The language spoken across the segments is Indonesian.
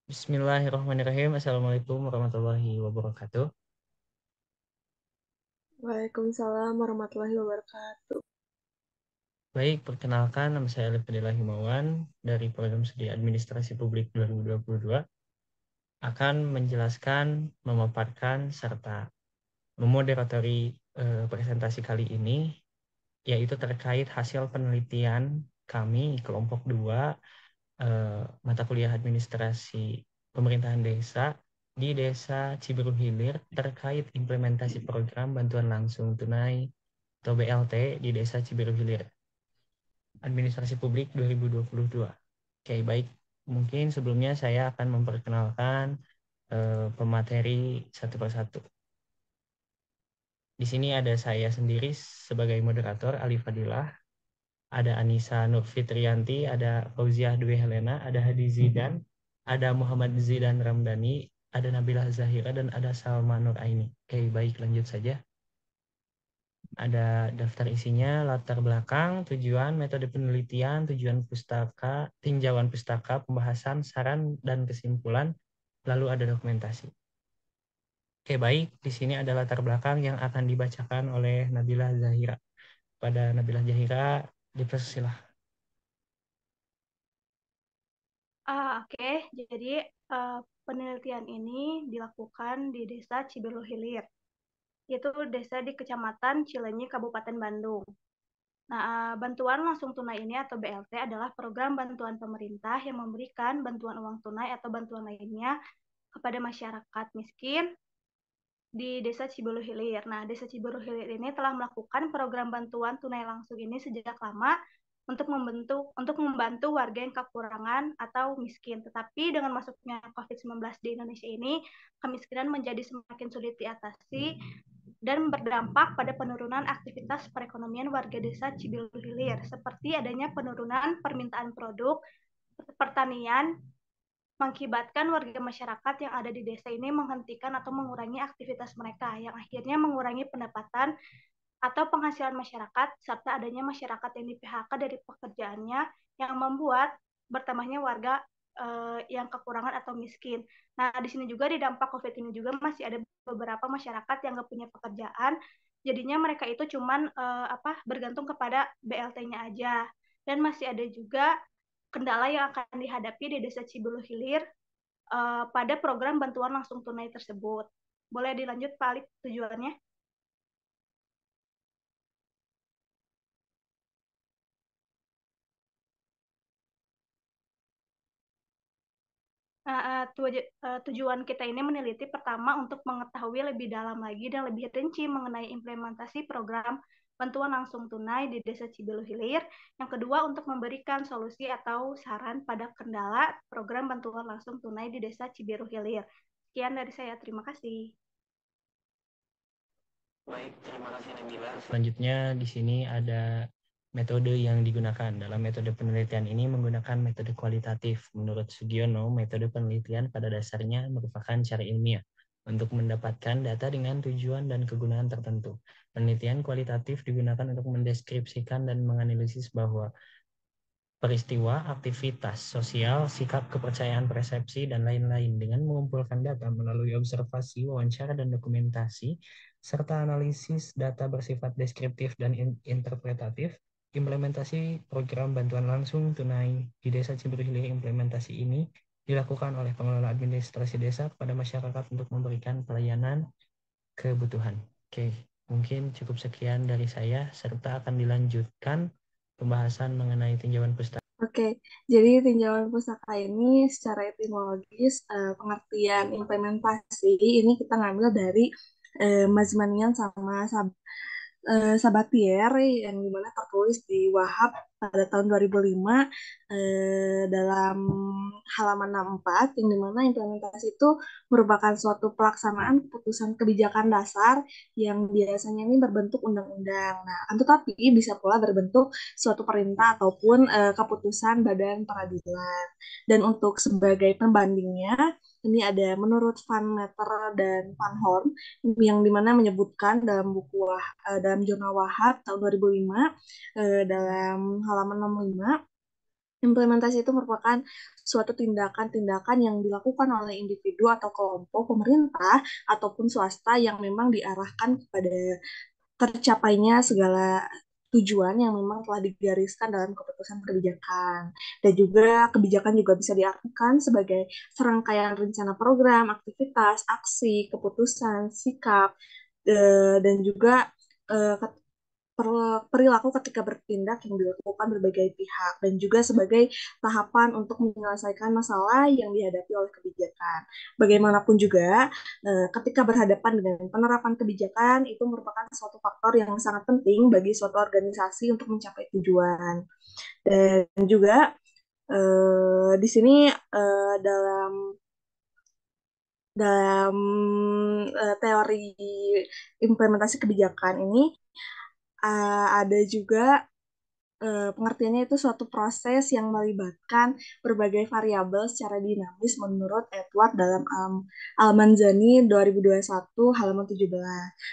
Bismillahirrahmanirrahim. Assalamualaikum warahmatullahi wabarakatuh. Waalaikumsalam warahmatullahi wabarakatuh. Baik, perkenalkan nama saya Alif Fadila Himawan dari Program Studi Administrasi Publik 2022 akan menjelaskan, memaparkan, serta memoderatori presentasi kali ini, yaitu terkait hasil penelitian kami kelompok 2 mata kuliah administrasi pemerintahan desa di Desa Cibiru Hilir terkait implementasi program bantuan langsung tunai atau BLT di Desa Cibiru Hilir Administrasi Publik 2022. Oke, baik. Mungkin sebelumnya saya akan memperkenalkan pemateri satu persatu. Di sini ada saya sendiri sebagai moderator, Ali Fadilah, ada Anissa Nur Fitrianti, ada Fauziah Dwi Helena, ada Hadi Zidan, ada Muhammad Zidan Ramdhani, ada Nabilah Zahira, dan ada Salma Nur Aini. Oke, baik, lanjut saja. Ada daftar isinya, latar belakang, tujuan, metode penelitian, tujuan pustaka, tinjauan pustaka, pembahasan, saran, dan kesimpulan, lalu ada dokumentasi. Oke, baik. Di sini ada latar belakang yang akan dibacakan oleh Nabilah Zahira. Pada Nabilah Zahira, dipersilakan. Oke. Jadi penelitian ini dilakukan di Desa Cibiru Hilir, yaitu desa di Kecamatan Cileunyi, Kabupaten Bandung. Nah, bantuan langsung tunai ini atau BLT adalah program bantuan pemerintah yang memberikan bantuan uang tunai atau bantuan lainnya kepada masyarakat miskin di Desa Cibiru Hilir. Nah, Desa Cibiru Hilir ini telah melakukan program bantuan tunai langsung ini sejak lama untuk membantu warga yang kekurangan atau miskin. Tetapi dengan masuknya COVID-19 di Indonesia ini, kemiskinan menjadi semakin sulit diatasi dan berdampak pada penurunan aktivitas perekonomian warga Desa Cibiru Hilir, seperti adanya penurunan permintaan produk pertanian, mengakibatkan warga masyarakat yang ada di desa ini menghentikan atau mengurangi aktivitas mereka, yang akhirnya mengurangi pendapatan atau penghasilan masyarakat, serta adanya masyarakat yang di-PHK dari pekerjaannya, yang membuat bertambahnya warga yang kekurangan atau miskin. Nah, di sini juga di dampak COVID ini juga masih ada beberapa masyarakat yang nggak punya pekerjaan, jadinya mereka itu cuman bergantung kepada BLT-nya aja. Dan masih ada juga kendala yang akan dihadapi di Desa Cibiru Hilir pada program bantuan langsung tunai tersebut. Boleh dilanjut, Pak Alif, tujuannya? Tujuan kita ini meneliti pertama untuk mengetahui lebih dalam lagi dan lebih rinci mengenai implementasi program bantuan langsung tunai di Desa Cibiru Hilir. Yang kedua, untuk memberikan solusi atau saran pada kendala program bantuan langsung tunai di Desa Cibiru Hilir. Sekian dari saya, terima kasih. Baik, terima kasih Nabila. Selanjutnya di sini ada metode yang digunakan. Dalam metode penelitian ini menggunakan metode kualitatif. Menurut Sugiono, metode penelitian pada dasarnya merupakan cara ilmiah untuk mendapatkan data dengan tujuan dan kegunaan tertentu. Penelitian kualitatif digunakan untuk mendeskripsikan dan menganalisis bahwa peristiwa, aktivitas sosial, sikap, kepercayaan, persepsi, dan lain-lain dengan mengumpulkan data melalui observasi, wawancara, dan dokumentasi, serta analisis data bersifat deskriptif dan interpretatif. Implementasi program bantuan langsung tunai di Desa Cibiru Hilir. Implementasi ini dilakukan oleh pengelola administrasi desa kepada masyarakat untuk memberikan pelayanan kebutuhan. Oke, mungkin cukup sekian dari saya, serta akan dilanjutkan pembahasan mengenai tinjauan pustaka. Oke, jadi tinjauan pustaka ini secara etimologis, pengertian implementasi ini kita ngambil dari Mazmanian sama Sabatier yang dimana tertulis di Wahab pada tahun 2005 dalam halaman 64, yang dimana implementasi itu merupakan suatu pelaksanaan keputusan kebijakan dasar yang biasanya ini berbentuk undang-undang. Nah, kan tetapi bisa pula berbentuk suatu perintah ataupun keputusan badan peradilan. Dan untuk sebagai pembandingnya, ini ada menurut Van Meter dan Van Horn yang dimana menyebutkan dalam dalam jurnal Wahab tahun 2005 dalam halaman 65, Implementasi itu merupakan suatu tindakan-tindakan yang dilakukan oleh individu atau kelompok pemerintah ataupun swasta yang memang diarahkan kepada tercapainya segala tujuan yang memang telah digariskan dalam keputusan kebijakan. Dan juga kebijakan juga bisa diartikan sebagai serangkaian rencana program, aktivitas, aksi, keputusan, sikap, dan juga eh, perilaku ketika bertindak yang dilakukan berbagai pihak dan juga sebagai tahapan untuk menyelesaikan masalah yang dihadapi oleh kebijakan. Bagaimanapun juga, ketika berhadapan dengan penerapan kebijakan itu merupakan suatu faktor yang sangat penting bagi suatu organisasi untuk mencapai tujuan. Dan juga di sini dalam dalam teori implementasi kebijakan ini ada juga pengertiannya itu suatu proses yang melibatkan berbagai variabel secara dinamis menurut Edward dalam Al-Manzani 2021 halaman 17.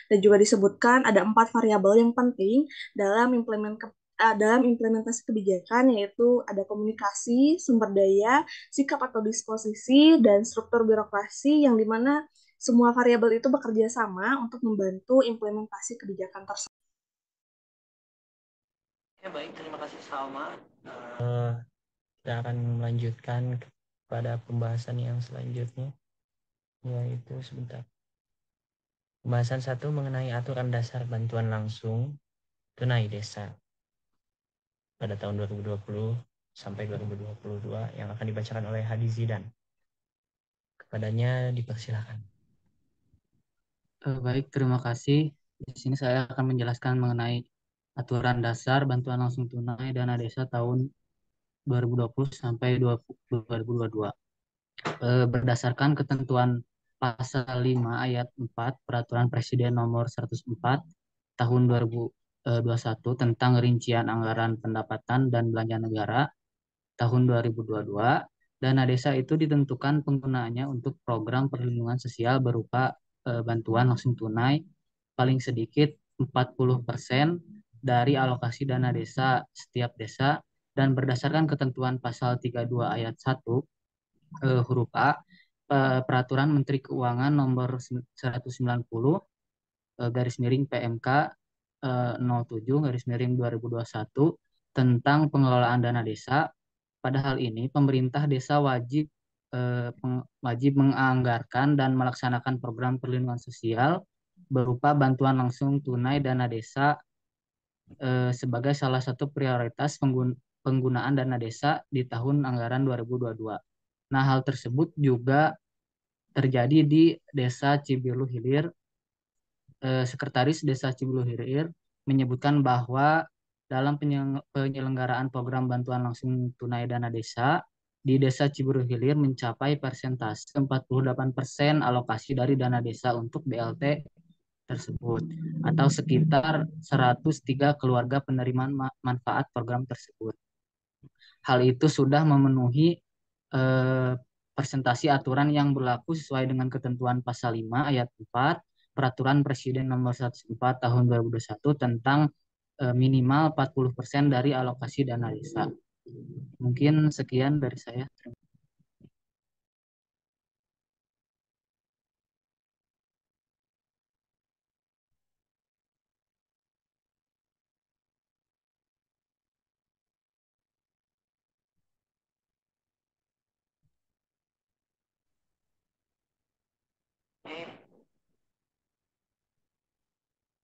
Dan juga disebutkan ada 4 variabel yang penting dalam implementasi kebijakan, yaitu ada komunikasi, sumber daya, sikap atau disposisi, dan struktur birokrasi yang dimana semua variabel itu bekerja sama untuk membantu implementasi kebijakan tersebut. Ya baik, terima kasih Salma. Kita akan melanjutkan pada pembahasan yang selanjutnya, yaitu sebentar. Pembahasan 1 mengenai aturan dasar bantuan langsung tunai desa pada tahun 2020 sampai 2022 yang akan dibacakan oleh Hadi Zidan. Kepadanya dipersilakan. Baik, terima kasih. Di sini saya akan menjelaskan mengenai aturan dasar bantuan langsung tunai dana desa tahun 2020 sampai 2022. Berdasarkan ketentuan pasal 5 ayat 4 Peraturan Presiden Nomor 104 tahun 2021 tentang rincian anggaran pendapatan dan belanja negara tahun 2022, dana desa itu ditentukan penggunaannya untuk program perlindungan sosial berupa bantuan langsung tunai paling sedikit 40% dari alokasi dana desa setiap desa, dan berdasarkan ketentuan pasal 32 ayat 1 huruf A Peraturan Menteri Keuangan Nomor 190 garis miring PMK 07 garis miring 2021 tentang pengelolaan dana desa. Pada hal ini, pemerintah desa wajib menganggarkan dan melaksanakan program perlindungan sosial berupa bantuan langsung tunai dana desa sebagai salah satu prioritas penggunaan dana desa di tahun anggaran 2022. Nah, hal tersebut juga terjadi di Desa Cibilu Hilir. Sekretaris Desa Cibilu Hilir menyebutkan bahwa dalam penyelenggaraan program bantuan langsung tunai dana desa di Desa Cibiru Hilir mencapai persentase 48% alokasi dari dana desa untuk BLT tersebut atau sekitar 103 keluarga penerima manfaat program tersebut. Hal itu sudah memenuhi presentasi aturan yang berlaku sesuai dengan ketentuan pasal 5 ayat 4 Peraturan Presiden Nomor 104 tahun 2021 tentang minimal 40% dari alokasi dana desa. Mungkin sekian dari saya.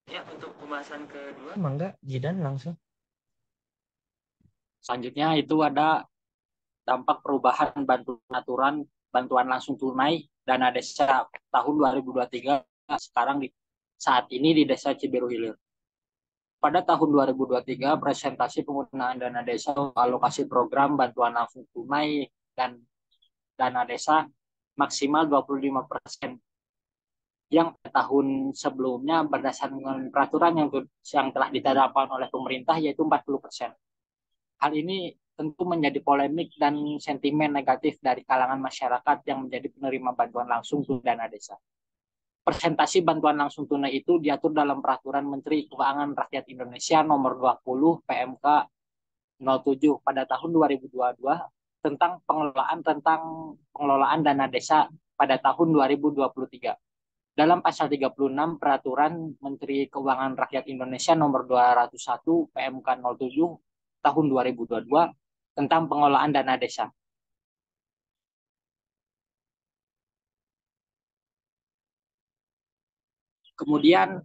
Ya, untuk pembahasan kedua, mangga Jidan langsung. Selanjutnya itu ada dampak perubahan aturan bantuan langsung tunai dana desa tahun 2023 sekarang saat ini di Desa Cibiru Hilir. Pada tahun 2023, presentasi penggunaan dana desa alokasi program bantuan langsung tunai dan dana desa maksimal 25%. Yang tahun sebelumnya berdasarkan peraturan yang telah ditetapkan oleh pemerintah yaitu 40%. Hal ini tentu menjadi polemik dan sentimen negatif dari kalangan masyarakat yang menjadi penerima bantuan langsung tunai dana desa. Persentasi bantuan langsung tunai itu diatur dalam Peraturan Menteri Keuangan Rakyat Indonesia Nomor 20 PMK 07 pada tahun 2022 tentang pengelolaan dana desa pada tahun 2023. Dalam pasal 36 Peraturan Menteri Keuangan Rakyat Indonesia nomor 201 PMK 07 tahun 2022 tentang pengelolaan dana desa. Kemudian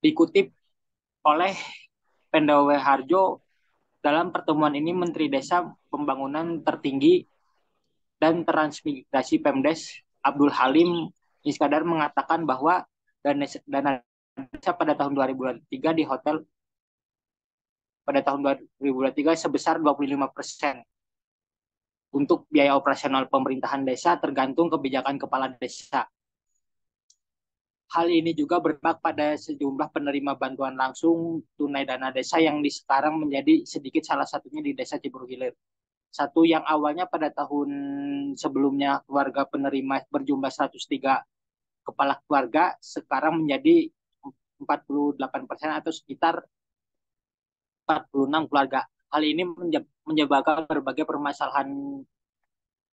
dikutip oleh Pendawa Harjo, dalam pertemuan ini Menteri Desa Pembangunan Tertinggi dan Transmigrasi Pemdes Abdul Halim Iskandar mengatakan bahwa dana desa pada tahun 2023 di hotel pada tahun 2023 sebesar 25%. Untuk biaya operasional pemerintahan desa tergantung kebijakan kepala desa. Hal ini juga berdampak pada sejumlah penerima bantuan langsung tunai dana desa yang sekarang menjadi sedikit salah satunya di Desa Ciburu Hilir. Satu yang awalnya pada tahun sebelumnya keluarga penerima berjumlah 103 kepala keluarga, sekarang menjadi 48% atau sekitar 46 keluarga. Hal ini menyebabkan berbagai permasalahan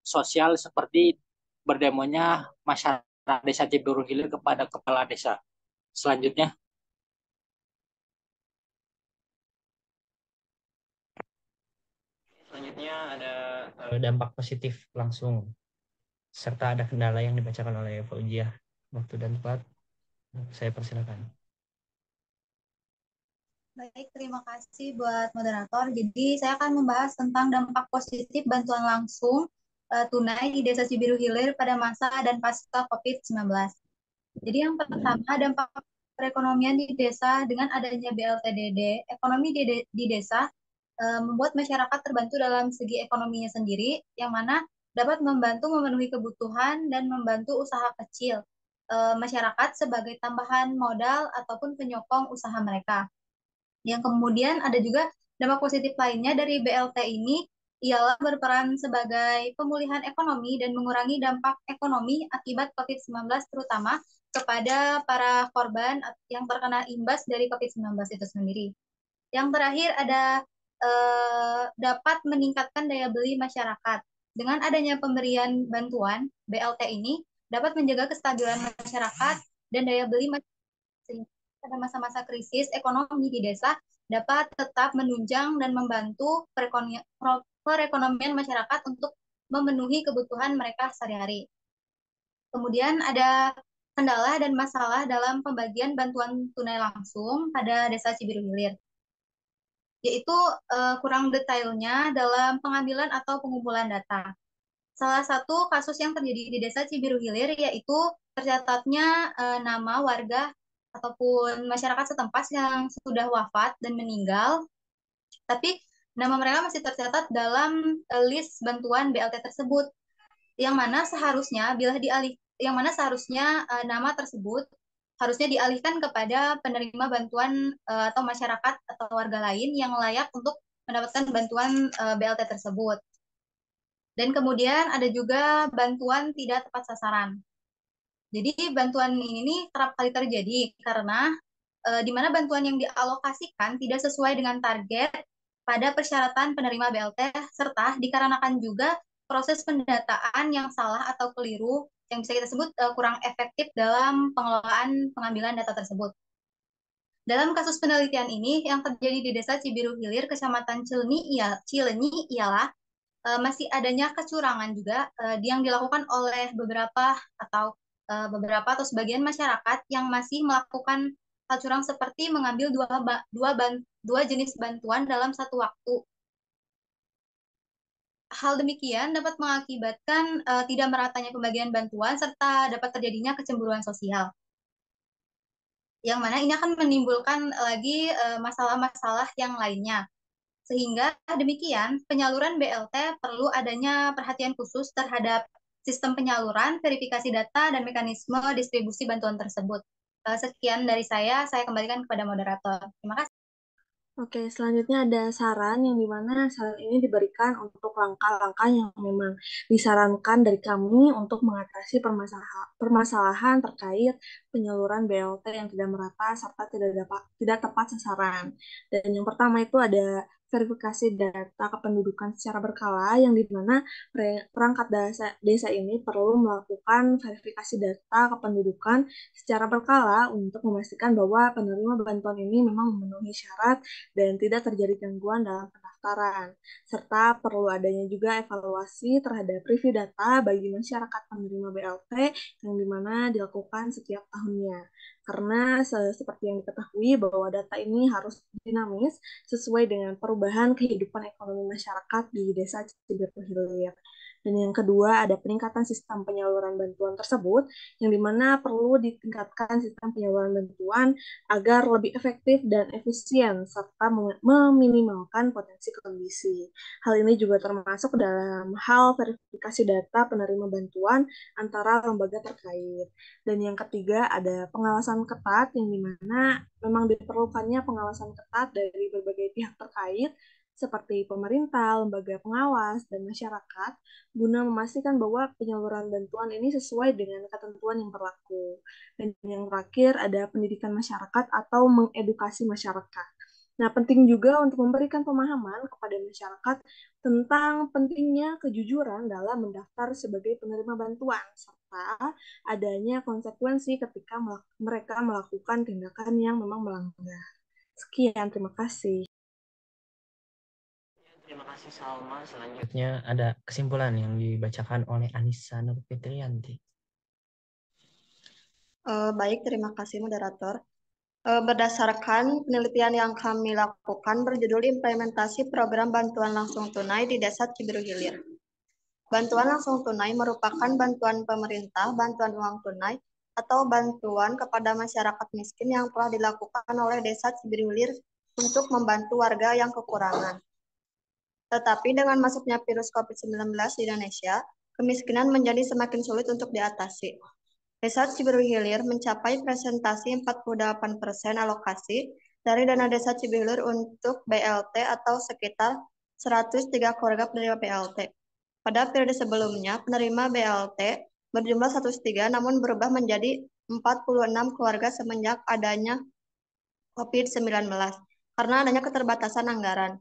sosial seperti berdemonya masyarakat Desa Ciburu Hilir kepada kepala desa. Selanjutnya, ada dampak positif langsung serta ada kendala yang dibacakan oleh Fauziah. Waktu dan tempat saya persilakan. Baik, terima kasih buat moderator. Jadi saya akan membahas tentang dampak positif bantuan langsung tunai di Desa Cibiru Hilir pada masa dan pasca COVID-19. Jadi yang pertama, dampak perekonomian di desa dengan adanya BLTDD, ekonomi di desa membuat masyarakat terbantu dalam segi ekonominya sendiri, yang mana dapat membantu memenuhi kebutuhan dan membantu usaha kecil masyarakat sebagai tambahan modal ataupun penyokong usaha mereka. Yang kemudian ada juga dampak positif lainnya dari BLT ini ialah berperan sebagai pemulihan ekonomi dan mengurangi dampak ekonomi akibat COVID-19 terutama kepada para korban yang terkena imbas dari COVID-19 itu sendiri. Yang terakhir ada dapat meningkatkan daya beli masyarakat. Dengan adanya pemberian bantuan BLT ini dapat menjaga kestabilan masyarakat dan daya beli masyarakat pada masa-masa krisis ekonomi di desa dapat tetap menunjang dan membantu perekonomian masyarakat untuk memenuhi kebutuhan mereka sehari-hari. Kemudian ada kendala dan masalah dalam pembagian bantuan tunai langsung pada Desa Cibiru Hilir, yaitu kurang detailnya dalam pengambilan atau pengumpulan data. Salah satu kasus yang terjadi di Desa Cibiru Hilir yaitu tercatatnya nama warga ataupun masyarakat setempat yang sudah wafat dan meninggal, tapi nama mereka masih tercatat dalam list bantuan BLT tersebut, yang mana seharusnya nama tersebut harusnya dialihkan kepada penerima bantuan atau masyarakat atau warga lain yang layak untuk mendapatkan bantuan BLT tersebut. Dan kemudian ada juga bantuan tidak tepat sasaran. Jadi bantuan ini kerap kali terjadi karena di mana bantuan yang dialokasikan tidak sesuai dengan target pada persyaratan penerima BLT, serta dikarenakan juga proses pendataan yang salah atau keliru yang bisa kita sebut kurang efektif dalam pengelolaan pengambilan data tersebut. Dalam kasus penelitian ini yang terjadi di Desa Cibiru Hilir, Kecamatan Cilenyi ialah masih adanya kecurangan juga yang dilakukan oleh beberapa atau sebagian masyarakat yang masih melakukan hal curang seperti mengambil dua jenis bantuan dalam satu waktu. Hal demikian dapat mengakibatkan tidak meratanya pembagian bantuan serta dapat terjadinya kecemburuan sosial. Yang mana ini akan menimbulkan lagi masalah-masalah yang lainnya. Sehingga demikian, penyaluran BLT perlu adanya perhatian khusus terhadap sistem penyaluran, verifikasi data, dan mekanisme distribusi bantuan tersebut. Sekian dari saya kembalikan kepada moderator. Terima kasih. Oke, selanjutnya ada saran yang dimana saran ini diberikan untuk langkah-langkah yang memang disarankan dari kami untuk mengatasi permasalahan terkait penyaluran BLT yang tidak merata serta tidak tepat sasaran. Dan yang pertama itu ada verifikasi data kependudukan secara berkala, yang dimana perangkat desa ini perlu melakukan verifikasi data kependudukan secara berkala untuk memastikan bahwa penerima bantuan ini memang memenuhi syarat dan tidak terjadi gangguan dalam pendaftaran, serta perlu adanya juga evaluasi terhadap review data bagi masyarakat penerima BLT yang dimana dilakukan setiap tahunnya. Karena seperti yang diketahui bahwa data ini harus dinamis sesuai dengan perubahan kehidupan ekonomi masyarakat di Desa Cibiru Hilir. Dan yang kedua, ada peningkatan sistem penyaluran bantuan tersebut, yang dimana perlu ditingkatkan sistem penyaluran bantuan agar lebih efektif dan efisien, serta meminimalkan potensi kondisi. Hal ini juga termasuk dalam hal verifikasi data penerima bantuan antara lembaga terkait. Dan yang ketiga, ada pengawasan ketat, yang dimana memang diperlukannya pengawasan ketat dari berbagai pihak terkait, seperti pemerintah, lembaga pengawas, dan masyarakat, guna memastikan bahwa penyaluran bantuan ini sesuai dengan ketentuan yang berlaku. Dan yang terakhir ada pendidikan masyarakat atau mengedukasi masyarakat. Nah, penting juga untuk memberikan pemahaman kepada masyarakat tentang pentingnya kejujuran dalam mendaftar sebagai penerima bantuan, serta adanya konsekuensi ketika mereka melakukan tindakan yang memang melanggar. Sekian, terima kasih. Terima kasih Salma. Selanjutnya ada kesimpulan yang dibacakan oleh Anissa Nurfitrianti. Baik, terima kasih moderator. Berdasarkan penelitian yang kami lakukan berjudul Implementasi Program Bantuan Langsung Tunai di Desa Cibiru Hilir. Bantuan langsung tunai merupakan bantuan pemerintah, bantuan uang tunai, atau bantuan kepada masyarakat miskin yang telah dilakukan oleh Desa Cibiru Hilir untuk membantu warga yang kekurangan. Tetapi dengan masuknya virus COVID-19 di Indonesia, kemiskinan menjadi semakin sulit untuk diatasi. Desa Cibiru Hilir mencapai presentasi 48% alokasi dari dana Desa Cibiru Hilir untuk BLT atau sekitar 103 keluarga penerima BLT. Pada periode sebelumnya, penerima BLT berjumlah 103 namun berubah menjadi 46 keluarga semenjak adanya COVID-19 karena adanya keterbatasan anggaran.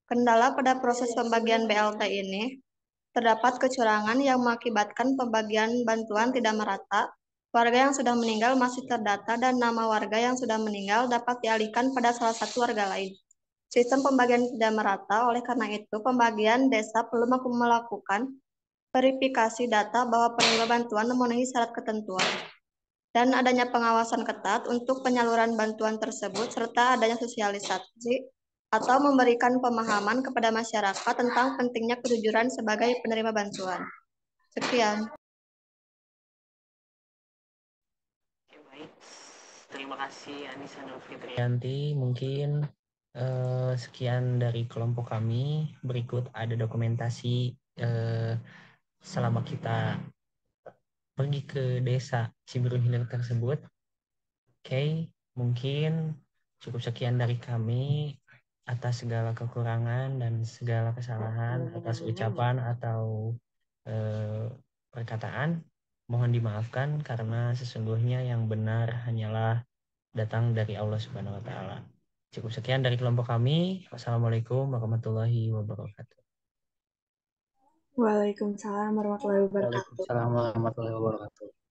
Kendala pada proses pembagian BLT ini, terdapat kecurangan yang mengakibatkan pembagian bantuan tidak merata, warga yang sudah meninggal masih terdata, dan nama warga yang sudah meninggal dapat dialihkan pada salah satu warga lain. Sistem pembagian tidak merata, oleh karena itu pembagian desa perlu melakukan verifikasi data bahwa penerima bantuan memenuhi syarat ketentuan, dan adanya pengawasan ketat untuk penyaluran bantuan tersebut, serta adanya sosialisasi atau memberikan pemahaman kepada masyarakat tentang pentingnya kejujuran sebagai penerima bantuan. Sekian. Oke, baik. Terima kasih Anissa Nurfitrianti. Mungkin sekian dari kelompok kami. Berikut ada dokumentasi selama kita pergi ke desa Cibiru Hilir tersebut. Oke, mungkin cukup sekian dari kami. Atas segala kekurangan dan segala kesalahan, atas ucapan atau perkataan, mohon dimaafkan karena sesungguhnya yang benar hanyalah datang dari Allah Subhanahu wa Ta'ala. Cukup sekian dari kelompok kami. Wassalamualaikum warahmatullahi wabarakatuh. Waalaikumsalam warahmatullahi wabarakatuh. Waalaikumsalam warahmatullahi wabarakatuh.